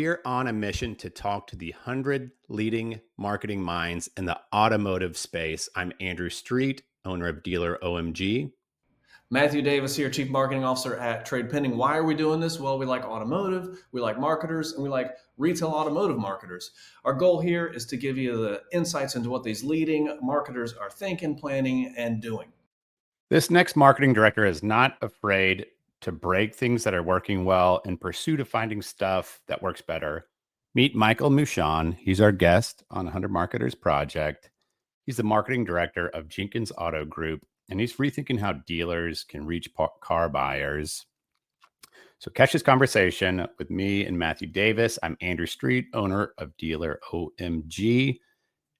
We're on a mission to talk to the 100 leading marketing minds in the automotive space. I'm Andrew Street, owner of dealer OMG. Matthew Davis here, Chief Marketing Officer at Trade Pending. Why are we doing this? Well, we like automotive, we like marketers, and we like retail automotive marketers. Our goal here is to give you the insights into what these leading marketers are thinking, planning, and doing. This next marketing director is not afraid to break things that are working well in pursuit of finding stuff that works better. Meet Michael Moushon. He's our guest on 100 Marketers Project. He's the marketing director of Jenkins Auto Group, and he's rethinking how dealers can reach car buyers. So catch this conversation with me and Matthew Davis. I'm Andrew Street, owner of dealer OMG.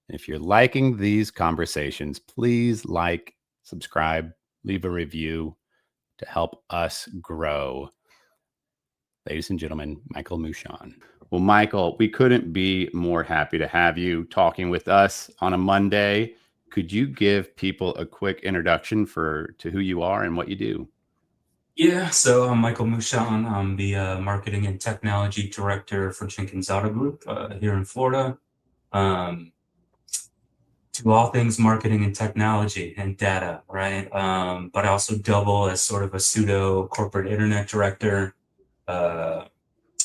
And if you're liking these conversations, please like, subscribe, leave a review to help us grow. Ladies and gentlemen, Michael Moushon. Well, Michael, we couldn't be more happy to have you talking with us on a Monday. Could you give people a quick introduction to who you are and what you do? Yeah, so I'm Michael Moushon. I'm the marketing and technology director for Jenkins Auto Group here in Florida. To all things marketing and technology and data, right? But I also double as sort of a pseudo corporate internet director. I,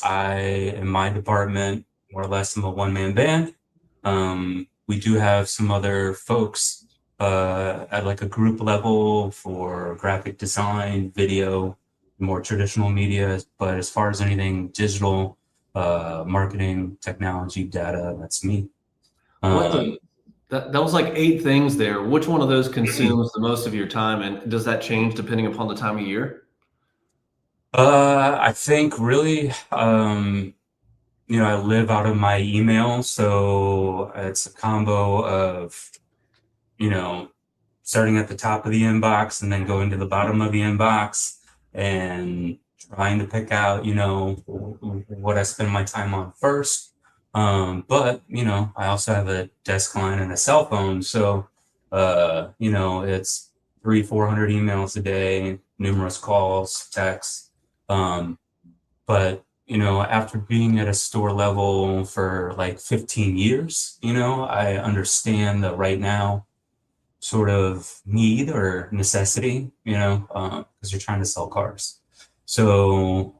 in my department, more or less, I'm a one-man band. We do have some other folks at like a group level for graphic design, video, more traditional media. But as far as anything digital, marketing, technology, data, that's me. That was like 8 things there. Which one of those consumes the most of your time, and does that change depending upon the time of year? I think really, I live out of my email, so it's a combo of, starting at the top of the inbox and then going to the bottom of the inbox and trying to pick out, what I spend my time on first. But, I also have a desk line and a cell phone. So, it's 300-400 emails a day, numerous calls, texts. But, after being at a store level for like 15 years, I understand the right now sort of need or necessity, because you're trying to sell cars. So,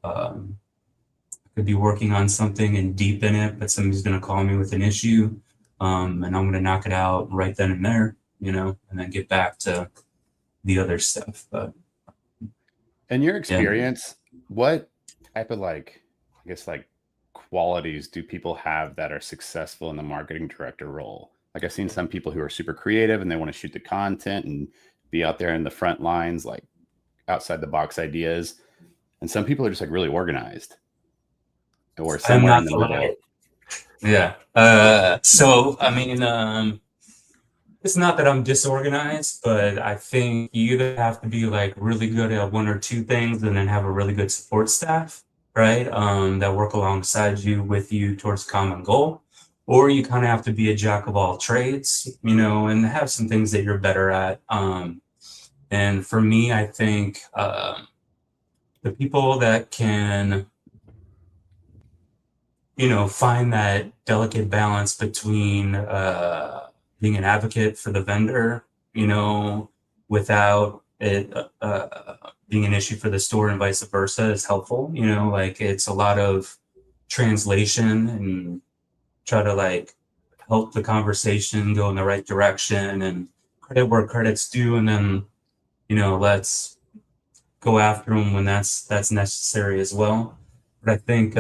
could be working on something and deep in it, but somebody's going to call me with an issue, and I'm going to knock it out right then and there, and then get back to the other stuff. But in your experience, what type of qualities do people have that are successful in the marketing director role? Like, I've seen some people who are super creative and they want to shoot the content and be out there in the front lines, like outside the box ideas. And some people are just like really organized. Or somewhere in the middle. Yeah. So, I mean, it's not that I'm disorganized, but I think you either have to be like really good at one or two things and then have a really good support staff, right? That work alongside you with you towards a common goal. Or you kind of have to be a jack of all trades, and have some things that you're better at. And for me, I think the people that can find that delicate balance between being an advocate for the vendor, without it being an issue for the store and vice versa is helpful. Like it's a lot of translation and try to like help the conversation go in the right direction and credit where credit's due. And then, let's go after them when that's necessary as well. But I think,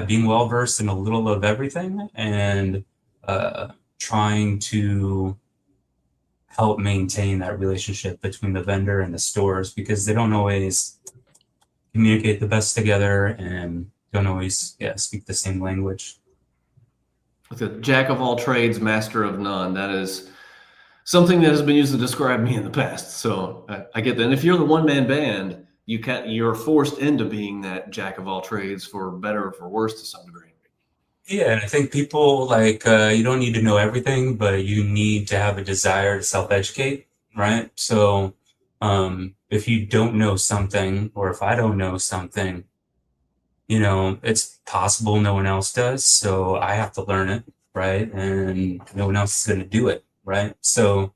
being well versed in a little of everything and trying to help maintain that relationship between the vendor and the stores, because they don't always communicate the best together and don't always speak the same language. Like a jack of all trades, master of none. That is something that has been used to describe me in the past. So I get that. And if you're the one-man band, you're forced into being that jack of all trades, for better or for worse to some degree. Yeah, and I think people you don't need to know everything, but you need to have a desire to self-educate, right? So if you don't know something, or if I don't know something, it's possible no one else does, so I have to learn it, right? And no one else is going to do it, right? So,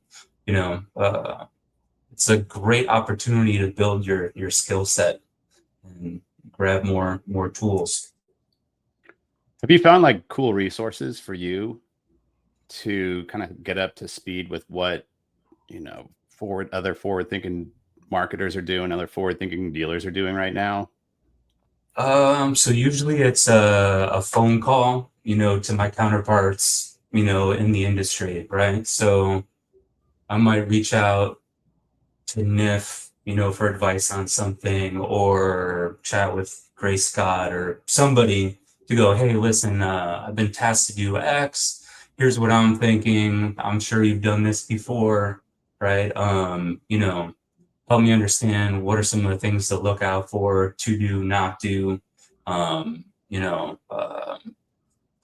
it's a great opportunity to build your skill set and grab more tools. Have you found like cool resources for you to kind of get up to speed with what, other forward thinking marketers are doing, other forward thinking dealers are doing right now? So usually it's a phone call, to my counterparts, in the industry, right? So I might reach out to NIF, for advice on something, or chat with Grace Scott or somebody to go, hey, listen, I've been tasked to do X. Here's what I'm thinking. I'm sure you've done this before, right? Help me understand what are some of the things to look out for, to do, not do. Um, you know, uh,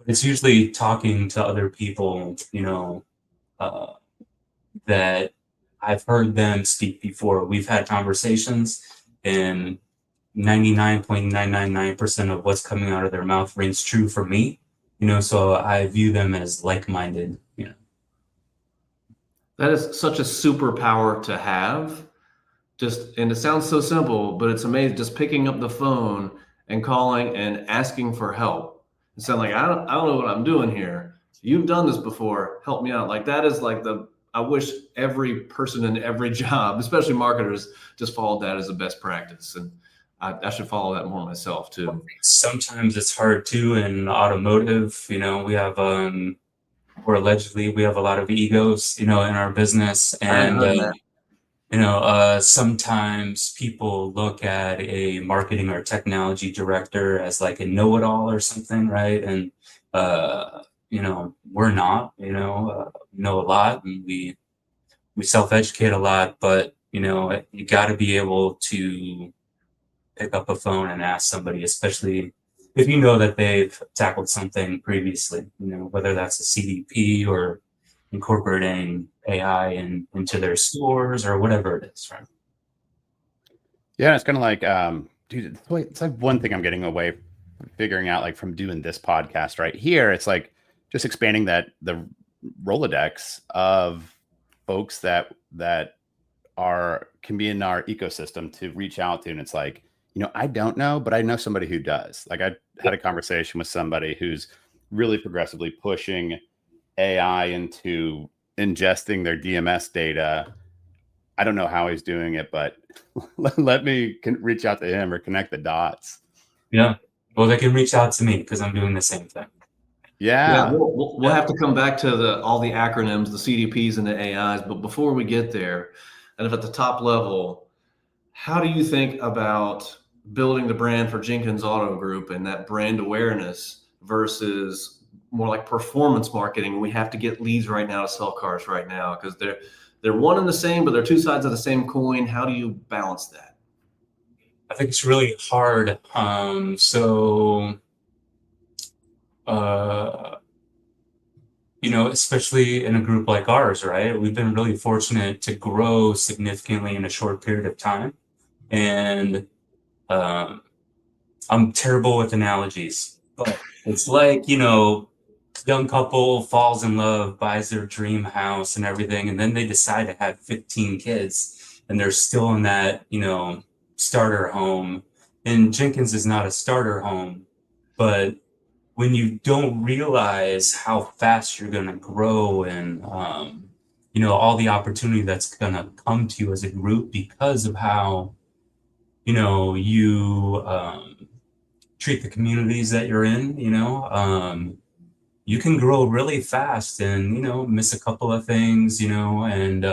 it's usually talking to other people, uh, that I've heard them speak before. We've had conversations, and 99.999% of what's coming out of their mouth rings true for me. So I view them as like-minded. That is such a superpower to have. And it sounds so simple, but it's amazing. Just picking up the phone and calling and asking for help. It sounds like I don't know what I'm doing here. You've done this before. Help me out. Like that is like I wish every person in every job, especially marketers, just followed that as a best practice. And I should follow that more myself too. Sometimes it's hard too in automotive. We have or allegedly we have a lot of egos, in our business, and sometimes people look at a marketing or technology director as like a know-it-all or something, right? And we're not. We know a lot, and we self-educate a lot, but you got to be able to pick up a phone and ask somebody, especially if you know that they've tackled something previously, whether that's a CDP or incorporating AI into their stores or whatever it is, right? Yeah, it's kind of like, dude, it's like one thing I'm getting away figuring out, like from doing this podcast right here. It's like just expanding the Rolodex of folks that can be in our ecosystem to reach out to. And it's like, I don't know, but I know somebody who does. Like I had a conversation with somebody who's really progressively pushing AI into ingesting their DMS data. I don't know how he's doing it, but let me reach out to him or connect the dots. Yeah. Well, they can reach out to me because I'm doing the same thing. Yeah, Yeah. we'll have to come back to all the acronyms, the CDPs and the AIs. But before we get there, and if at the top level, how do you think about building the brand for Jenkins Auto Group and that brand awareness versus more like performance marketing? We have to get leads right now to sell cars right now because they're one and the same, but they're two sides of the same coin. How do you balance that? I think it's really hard. Uh, especially in a group like ours, right? We've been really fortunate to grow significantly in a short period of time. And um, I'm terrible with analogies, but it's like, young couple falls in love, buys their dream house and everything, and then they decide to have 15 kids, and they're still in that, starter home. And Jenkins is not a starter home, but when you don't realize how fast you're going to grow and all the opportunity that's going to come to you as a group because of how you treat the communities that you're in, you can grow really fast and miss a couple of things, and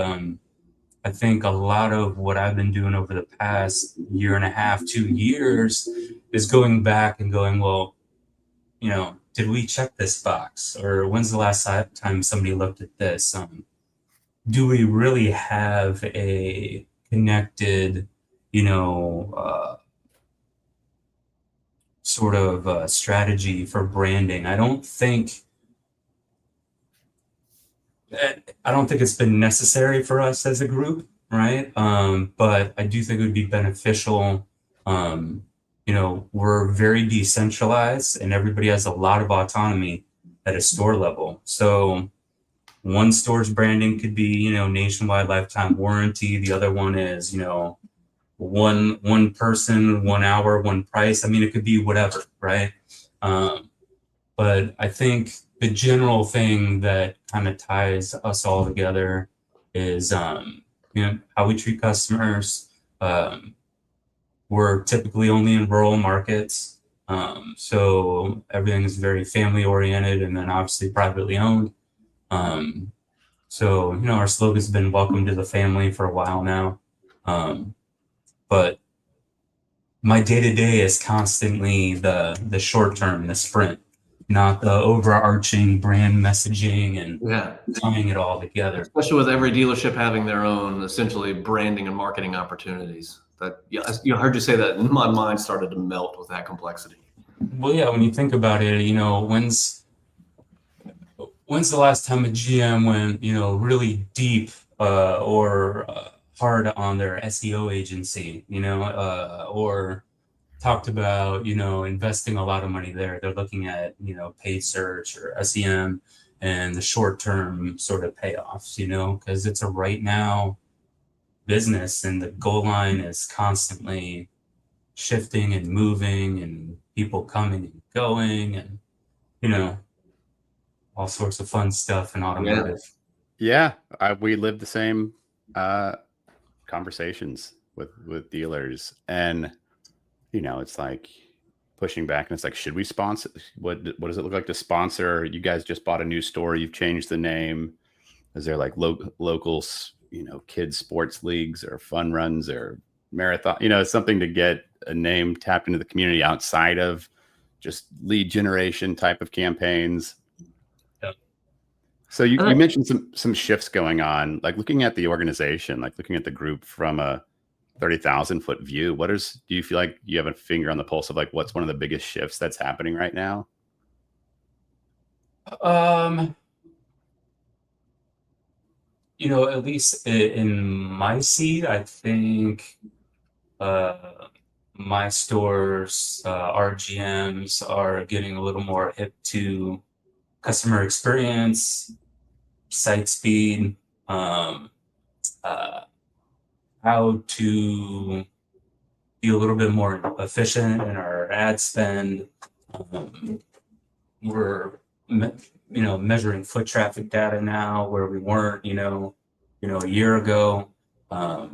I think a lot of what I've been doing over the past year and a half, 2 years, is going back and going, well, did we check this box? Or when's the last time somebody looked at this? Do we really have a connected, sort of strategy for branding? I don't think it's been necessary for us as a group, right? But I do think it would be beneficial, we're very decentralized and everybody has a lot of autonomy at a store level. So one store's branding could be, nationwide lifetime warranty. The other one is, one person, 1 hour, one price. I mean, it could be whatever, right? But I think the general thing that kind of ties us all together is, how we treat customers. We're typically only in rural markets. So everything is very family oriented and then obviously privately owned. So, our slogan's been welcome to the family for a while now. But my day to day is constantly the short term, the sprint, not the overarching brand messaging and tying it all together. Especially with every dealership having their own essentially branding and marketing opportunities. That I heard you say that, and my mind started to melt with that complexity. Well, yeah, when you think about it, when's the last time a GM went, really deep or hard on their SEO agency, or talked about, investing a lot of money there. They're looking at, paid search or SEM and the short-term sort of payoffs, because it's a right now business and the goal line is constantly shifting and moving and people coming and going and, all sorts of fun stuff in automotive. Yeah, we live the same conversations with dealers, and it's like pushing back, and it's like, should we sponsor? What does it look like to sponsor? You guys just bought a new store. You've changed the name. Is there like local, kids sports leagues or fun runs or marathon? Something to get a name tapped into the community outside of just lead generation type of campaigns. So you mentioned some shifts going on, like looking at the organization, like looking at the group from a 30,000 foot view. Do you feel like you have a finger on the pulse of like what's one of the biggest shifts that's happening right now? At least in my seat, I think my stores, RGMs are getting a little more hip to customer experience, site speed, how to be a little bit more efficient in our ad spend. We're measuring foot traffic data now where we weren't, a year ago. I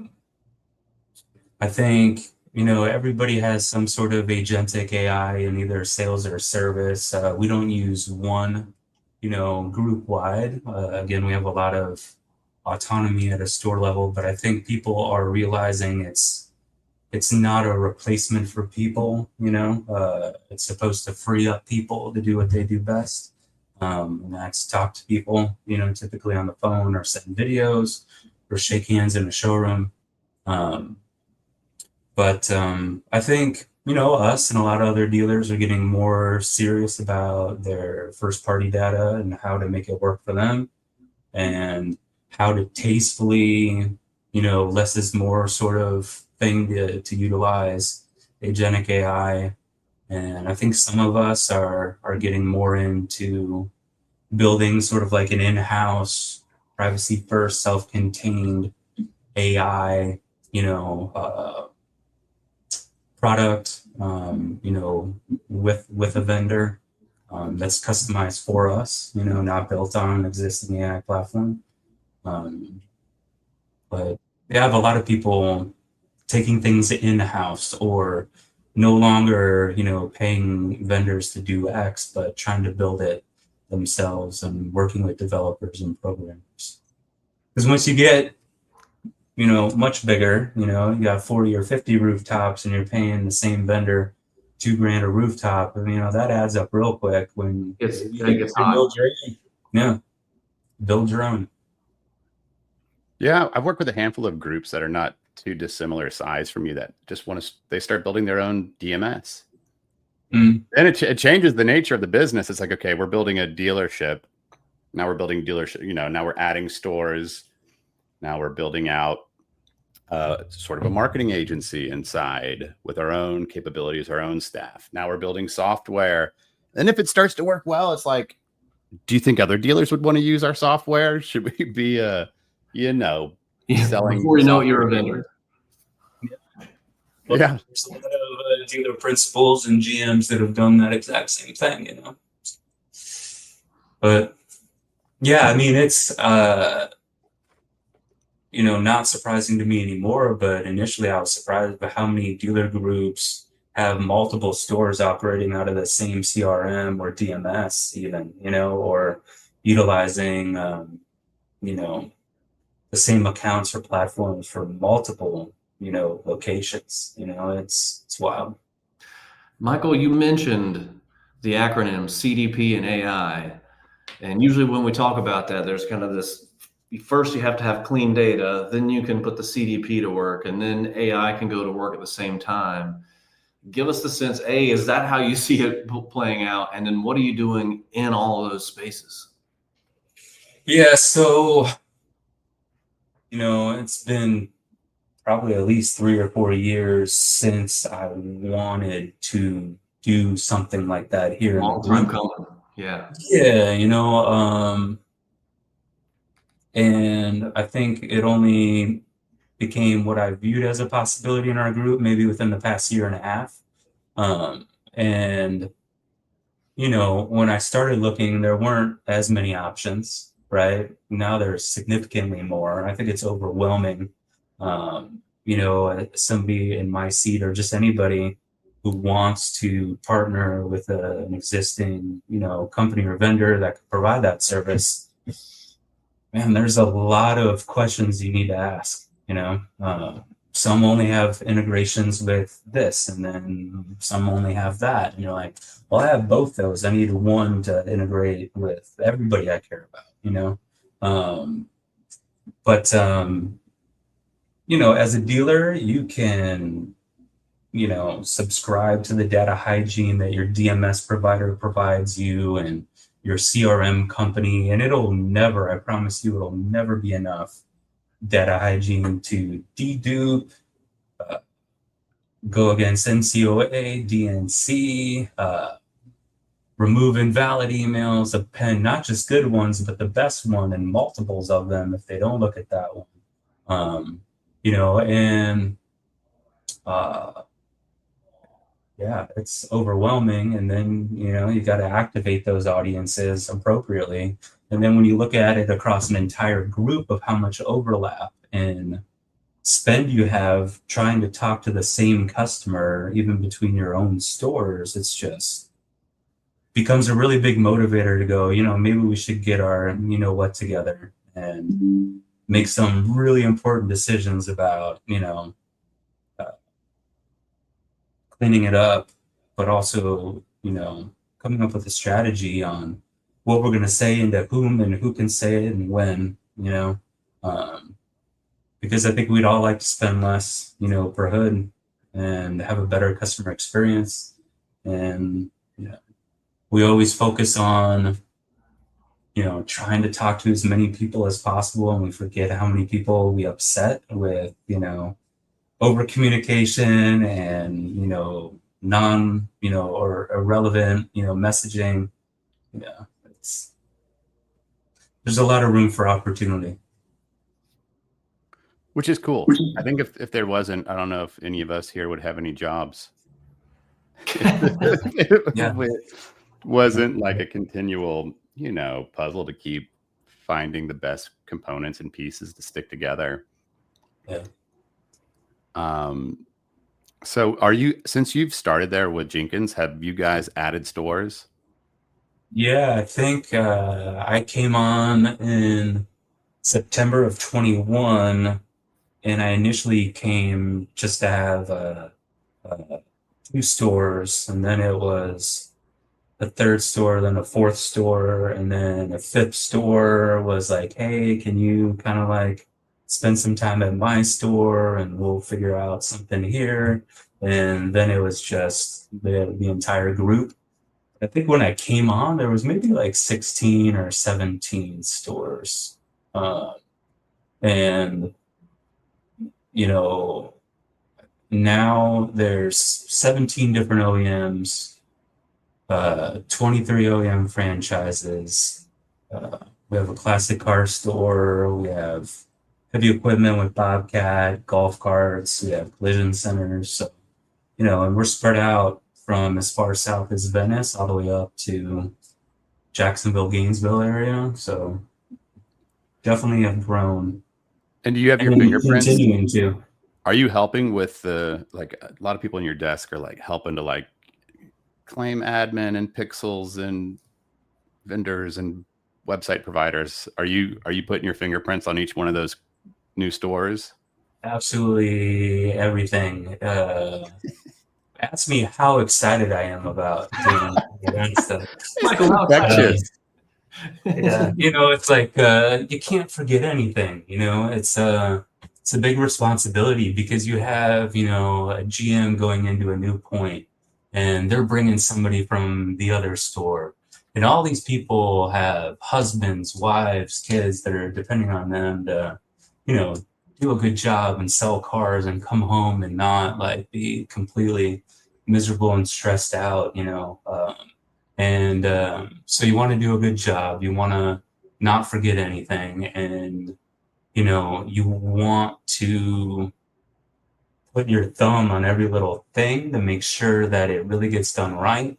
think, everybody has some sort of agentic AI in either sales or service. We don't use one, group wide. Again, we have a lot of autonomy at a store level, but I think people are realizing it's not a replacement for people, it's supposed to free up people to do what they do best. And that's talk to people, typically on the phone or send videos or shake hands in a showroom. But I think, us and a lot of other dealers are getting more serious about their first party data and how to make it work for them and how to tastefully, less is more sort of thing to utilize agentic AI. And I think some of us are getting more into building sort of like an in-house privacy first self-contained AI, product, with a vendor that's customized for us, not built on an existing AI platform. But they have a lot of people taking things in-house or no longer, paying vendors to do X, but trying to build it themselves and working with developers and programmers. Because once you get, much bigger, you got 40 or 50 rooftops and you're paying the same vendor $2,000 a rooftop, that adds up real quick when It you gets hot. build your own. Yeah, build your own. Yeah, I've worked with a handful of groups that are not too dissimilar size from you that just they start building their own DMS. And it changes the nature of the business. It's like, okay, we're building a dealership. Now we're building dealership, now we're adding stores. Now we're building out sort of a marketing agency inside with our own capabilities, our own staff. Now we're building software. And if it starts to work well, it's like, do you think other dealers would want to use our software? Should we be, selling before you know it, you're a software? vendor. Well, Yeah. there's a lot of dealer principals and GMs that have done that exact same thing, you know. But yeah, I mean, it's not surprising to me anymore. But initially, I was surprised by how many dealer groups have multiple stores operating out of the same CRM or DMS, even, or utilizing, the same accounts or platforms for multiple, locations. It's wild. Michael, you mentioned the acronym CDP and AI. And usually when we talk about that, there's kind of this, first you have to have clean data, then you can put the CDP to work, and then AI can go to work at the same time. Give us the sense, A, is that how you see it playing out? And then what are you doing in all of those spaces? Yeah, so, it's been probably at least 3 or 4 years since I wanted to do something like that here in the Long time group. coming. Yeah. Yeah, and I think it only became what I viewed as a possibility in our group maybe within the past year and a half. And when I started looking, there weren't as many options, right? Now there's significantly more. I think it's overwhelming. Somebody in my seat or just anybody who wants to partner with an existing, company or vendor that could provide that service, man, there's a lot of questions you need to ask, some only have integrations with this, and then some only have that. And you're like, well, I have both those. I need one to integrate with everybody I care about, but as a dealer, you can, subscribe to the data hygiene that your DMS provider provides you and your CRM company, and I promise you, it'll never be enough data hygiene to dedupe, go against NCOA, DNC, remove invalid emails, append not just good ones, but the best one and multiples of them if they don't look at that one. And yeah, it's overwhelming. And then, you got to activate those audiences appropriately. And then when you look at it across an entire group of how much overlap in spend you have trying to talk to the same customer, even between your own stores, it's just becomes a really big motivator to go, maybe we should get our, what together and make some really important decisions about, cleaning it up, but also, coming up with a strategy on what we're going to say and to whom and who can say it and when, because I think we'd all like to spend less, per hood and have a better customer experience. And, we always focus on, trying to talk to as many people as possible. And we forget how many people we upset with, over communication and, non, or irrelevant, messaging. Yeah, there's a lot of room for opportunity. Which is cool. I think if there wasn't, I don't know if any of us here would have any jobs. Yeah. It wasn't like a continual, puzzle to keep finding the best components and pieces to stick together. Yeah. So since you've started there with Jenkins, have you guys added stores? Yeah, I think I came on in September of 21, and I initially came just to have 2 stores, and then it was a 3rd store, then a 4th store, and then a 5th store was like, hey, can you kind of like spend some time at my store and we'll figure out something here. And then it was just the entire group. I think when I came on, there was maybe like 16 or 17 stores. And you know, now there's 17 different OEMs, 23 OEM franchises. We have a classic car store. We have heavy equipment with Bobcat, golf carts. We have collision centers. So, and we're spread out from as far south as Venice all the way up to Jacksonville, Gainesville area. So definitely have grown. And do you have your And fingerprints? continuing to. Are you helping with a lot of people in your desk are like helping to like claim admin and pixels and vendors and website providers? Are you putting your fingerprints on each one of those new stores? Absolutely everything. Ask me how excited I am about doing that stuff. Michael Mouch. Yeah, it's like you can't forget anything. It's a big responsibility because you have a GM going into a new point, and they're bringing somebody from the other store, and all these people have husbands, wives, kids that are depending on them to do a good job and sell cars and come home and not like be completely miserable and stressed out. And so you want to do a good job. You want to not forget anything. And, you want to put your thumb on every little thing to make sure that it really gets done right.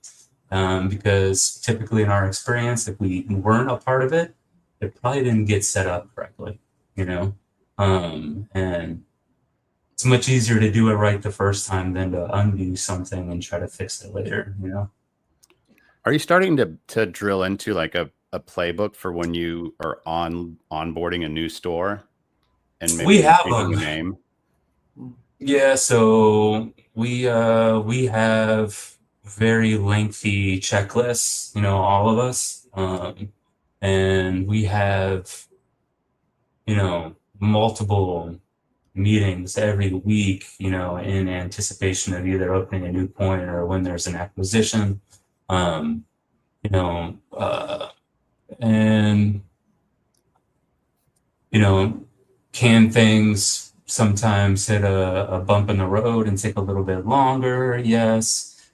Because typically in our experience, if we weren't a part of it, it probably didn't get set up correctly, and it's much easier to do it right the first time than to undo something and try to fix it later, Are you starting to drill into like a playbook for when you are onboarding a new store and maybe We have changing the them. name? Yeah, so we have very lengthy checklists, all of us. And we have, multiple meetings every week, in anticipation of either opening a new point or when there's an acquisition. Um, and can things sometimes hit a bump in the road and take a little bit longer? Yes,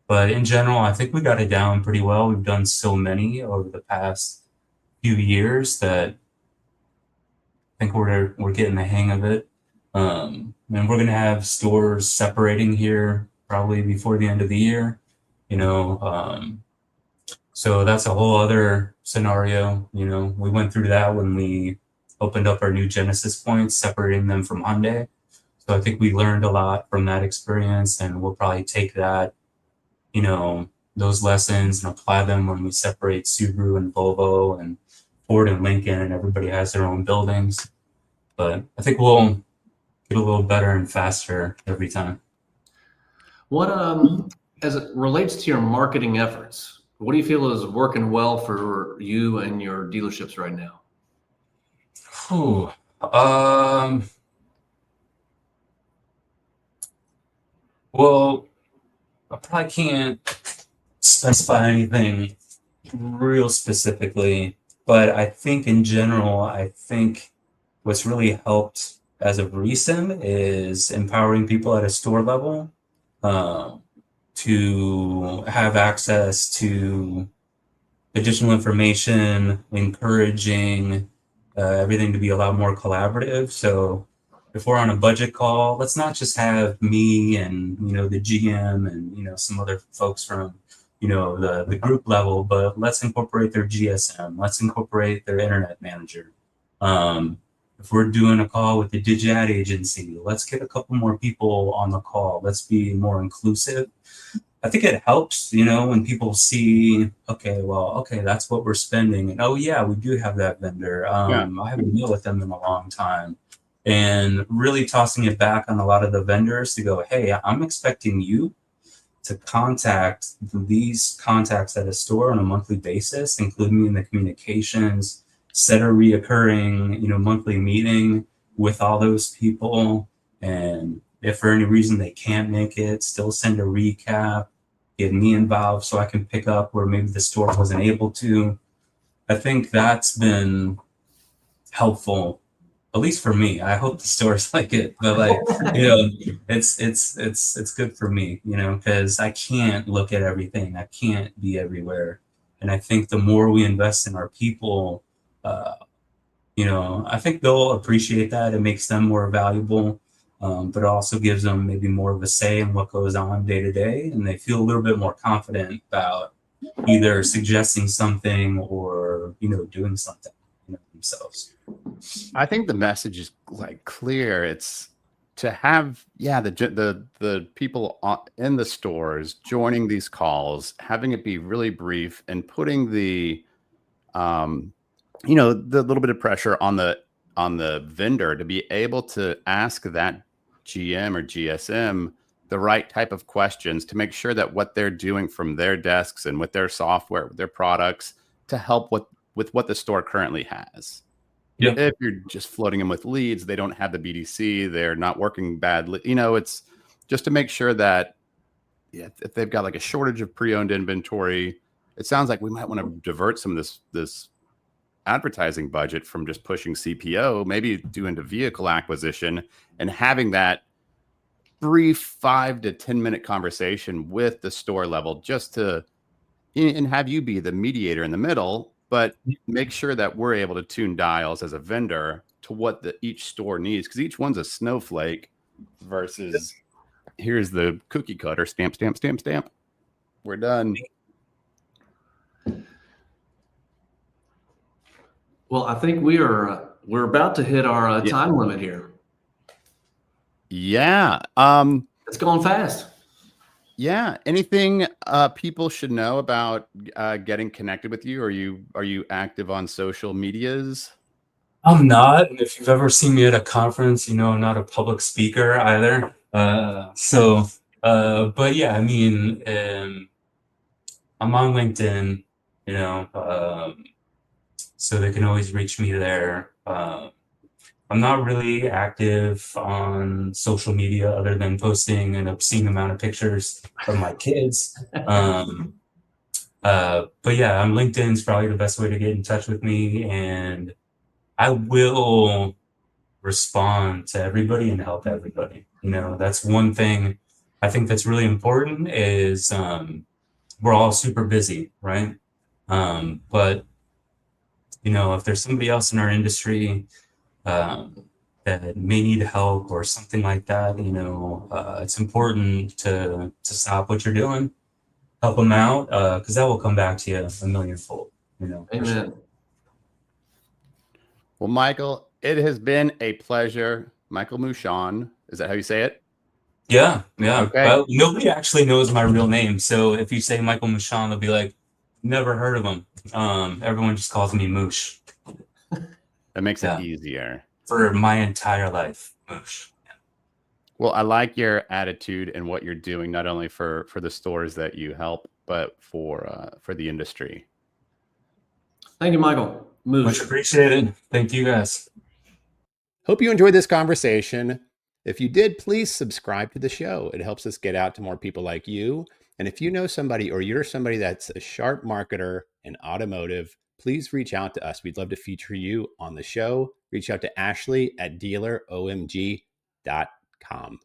but in general, I think we got it down pretty well. We've done so many over the past few years that I think we're getting the hang of it. And we're gonna have stores separating here probably before the end of the year. So that's a whole other scenario. We went through that when we opened up our new Genesis points, separating them from Hyundai. So I think we learned a lot from that experience, and we'll probably take that, those lessons and apply them when we separate Subaru and Volvo and Ford and Lincoln, and everybody has their own buildings. But I think we'll get a little better and faster every time. What as it relates to your marketing efforts, what do you feel is working well for you and your dealerships right now? Whew. Well, I probably can't specify anything real specifically, but I think in general, I think what's really helped as of recent is empowering people at a store level to have access to additional information, encouraging everything to be a lot more collaborative. So if we're on a budget call, let's not just have me and the GM and some other folks from the group level, but let's incorporate their GSM, let's incorporate their internet manager. If we're doing a call with the Digit agency, let's get a couple more people on the call. Let's be more inclusive. I think it helps, when people see, okay, that's what we're spending. And oh yeah, we do have that vendor. Yeah. I haven't dealt with them in a long time. And really tossing it back on a lot of the vendors to go, hey, I'm expecting you to contact these contacts at a store on a monthly basis, include me in the communications, set a reoccurring, monthly meeting with all those people. And if for any reason they can't make it, still send a recap, get me involved so I can pick up where maybe the store wasn't able to. I think that's been helpful At least for me. I hope the stores like it, but like, you know, it's good for me, you know, because I can't look at everything. I can't be everywhere. And I think the more we invest in our people, uh, you know, I think they'll appreciate that. It makes them more valuable, but it also gives them maybe more of a say in what goes on day to day, and they feel a little bit more confident about either suggesting something or, you know, doing something, you know, themselves. I think the message is like clear. It's to have, yeah, the people in the stores joining these calls, having it be really brief, and putting the um, the little bit of pressure on the vendor to be able to ask that GM or GSM the right type of questions to make sure that what they're doing from their desks and with their software, with their products, to help with what the store currently has. Yeah. If you're just floating them with leads, they don't have the BDC, they're not working badly. It's just to make sure that, yeah, if they've got like a shortage of pre-owned inventory, it sounds like we might want to divert some of this advertising budget from just pushing CPO, maybe do into vehicle acquisition, and having that brief 5 to 10 minute conversation with the store level, just to and have you be the mediator in the middle, but make sure that we're able to tune dials as a vendor to what each store needs, because each one's a snowflake versus here's the cookie cutter, stamp, stamp, stamp, stamp. We're done. Well, I think we're about to hit our Yeah. time limit here. Yeah. It's gone fast. Yeah. Anything people should know about getting connected with you? Are you active on social medias? I'm not. And if you've ever seen me at a conference, you know, I'm not a public speaker either. But yeah, I mean, I'm on LinkedIn, you know, so they can always reach me there. I'm not really active on social media other than posting an obscene amount of pictures of my kids. But yeah, on LinkedIn is probably the best way to get in touch with me, and I will respond to everybody and help everybody. You know, that's one thing I think that's really important is we're all super busy, right? But you know, if there's somebody else in our industry that may need help or something like that, you know, it's important to stop what you're doing, help them out, because that will come back to you a millionfold. You know, for sure. Amen. Well, Michael, it has been a pleasure. Michael Moushon, is that how you say it? Yeah, yeah. Okay. Well, nobody actually knows my real name, so if you say Michael Moushon, they'll be like, "Never heard of him." Everyone just calls me Moosh. That makes it Yeah, easier. for my entire life, Moosh. Well, I like your attitude and what you're doing, not only for the stores that you help, but for the industry. Thank you, Michael. Much Moosh. appreciated. Thank you, guys. Hope you enjoyed this conversation. If you did, please subscribe to the show. It helps us get out to more people like you. And if you know somebody or you're somebody that's a sharp marketer in automotive, please reach out to us. We'd love to feature you on the show. Reach out to Ashley at dealeromg.com.